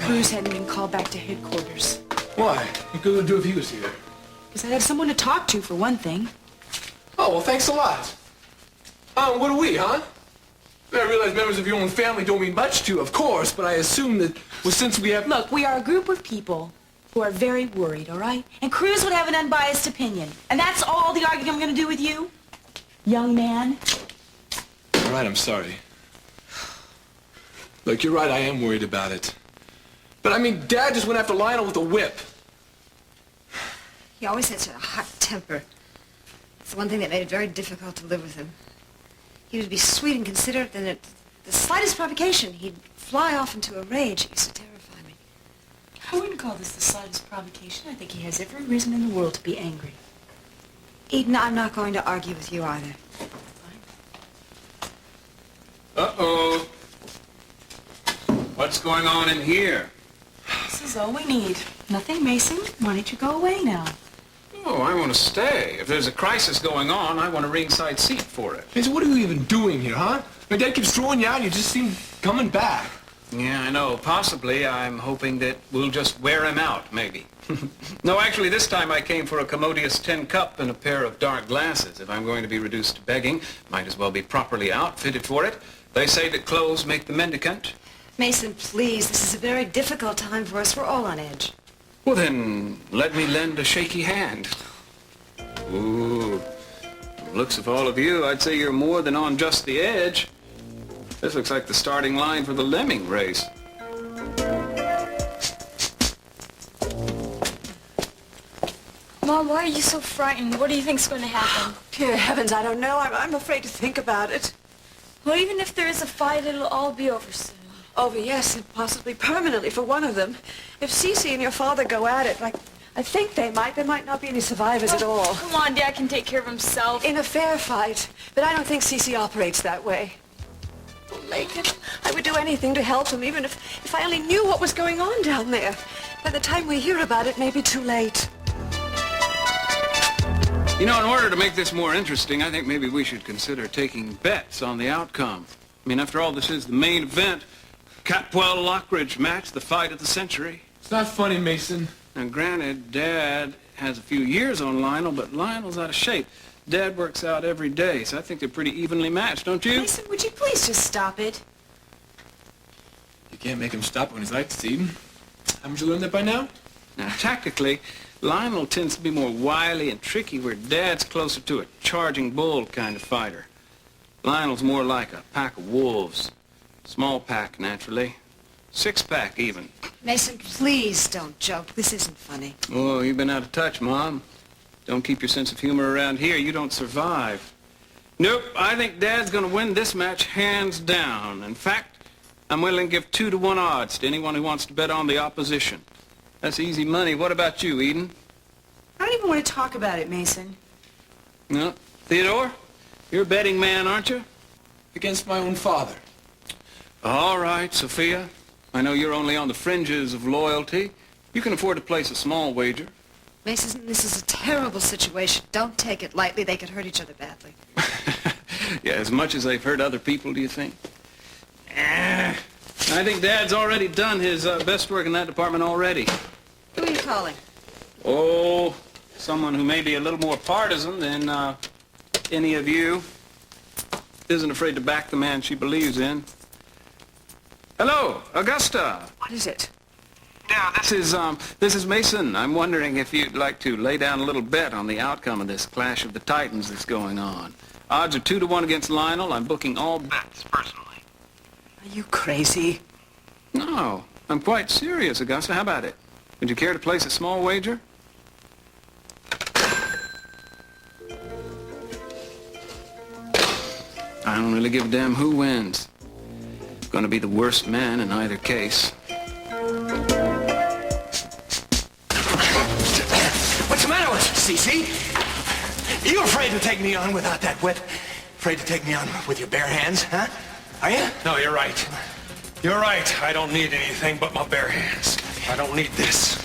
Cruz hadn't been called back to headquarters. Why? What good would it do if he was here? Because I'd have someone to talk to, for one thing. Oh, well, thanks a lot. What are we, huh? I realize members of your own family don't mean much to you, of course, but I assume that, well, since we have... Look, we are a group of people who are very worried, all right? And Cruz would have an unbiased opinion. And that's all the arguing I'm going to do with you? Young man? All right, I'm sorry. Look, you're right, I am worried about it. But, I mean, Dad just went after Lionel with a whip. He always had such a hot temper. It's the one thing that made it very difficult to live with him. He would be sweet and considerate, then at the slightest provocation, he'd fly off into a rage. It used to terrify me. I wouldn't call this the slightest provocation. I think he has every reason in the world to be angry. Eden, I'm not going to argue with you either. Uh-oh. What's going on in here? This is all we need. Nothing, Mason. Why don't you go away now? Oh, I want to stay. If there's a crisis going on, I want a ringside seat for it. Hey, so what are you even doing here, huh? My dad keeps throwing you out and you just seem coming back. Yeah, I know. Possibly I'm hoping that we'll just wear him out, maybe. No, actually, this time I came for a commodious tin cup and a pair of dark glasses. If I'm going to be reduced to begging, might as well be properly outfitted for it. They say that clothes make the mendicant. Mason, please, this is a very difficult time for us. We're all on edge. Well, then, let me lend a shaky hand. Ooh, from the looks of all of you, I'd say you're more than on just the edge. This looks like the starting line for the lemming race. Mom, why are you so frightened? What do you think's going to happen? Dear heavens, I don't know. I'm afraid to think about it. Well, even if there is a fight, it'll all be over soon. Over, yes, and possibly permanently for one of them. If Cece and your father go at it, like I think there might not be any survivors at all. Come on, Dad can take care of himself. In a fair fight, but I don't think Cece operates that way. Oh, Lincoln, I would do anything to help him, even if I only knew what was going on down there. By the time we hear about it, it may be too late. You know, in order to make this more interesting, I think maybe we should consider taking bets on the outcome. I mean, after all, this is the main event. Capwell-Lockridge match, the fight of the century. It's not funny, Mason. And granted, Dad has a few years on Lionel, but Lionel's out of shape. Dad works out every day, so I think they're pretty evenly matched, don't you? Mason, would you please just stop it? You can't make him stop when he's like this, Eden. Haven't you learned that by now? Now, tactically, Lionel tends to be more wily and tricky, where Dad's closer to a charging bull kind of fighter. Lionel's more like a pack of wolves. Small pack, naturally. Six-pack, even. Mason, please don't joke. This isn't funny. Oh, you've been out of touch, Mom. Don't keep your sense of humor around here. You don't survive. Nope, I think Dad's going to win this match hands down. In fact, I'm willing to give 2-to-1 odds to anyone who wants to bet on the opposition. That's easy money. What about you, Eden? I don't even want to talk about it, Mason. No? Theodore? You're a betting man, aren't you? Against my own father. All right, Sophia. I know you're only on the fringes of loyalty. You can afford to place a small wager. Mason, this is a terrible situation. Don't take it lightly. They could hurt each other badly. Yeah, as much as they've hurt other people, do you think? I think Dad's already done his best work in that department already. Who are you calling? Oh, someone who may be a little more partisan than any of you. Isn't afraid to back the man she believes in. Hello, Augusta. What is it? Yeah, this is Mason. I'm wondering if you'd like to lay down a little bet on the outcome of this clash of the titans that's going on. Odds are 2-to-1 against Lionel. I'm booking all bets personally. Are you crazy? No, I'm quite serious, Augusta. How about it? Would you care to place a small wager? I don't really give a damn who wins. Going to be the worst man in either case. What's the matter with you, Cece? Are you afraid to take me on without that whip? Afraid to take me on with your bare hands, huh? Are you? No, you're right. You're right. I don't need anything but my bare hands. I don't need this.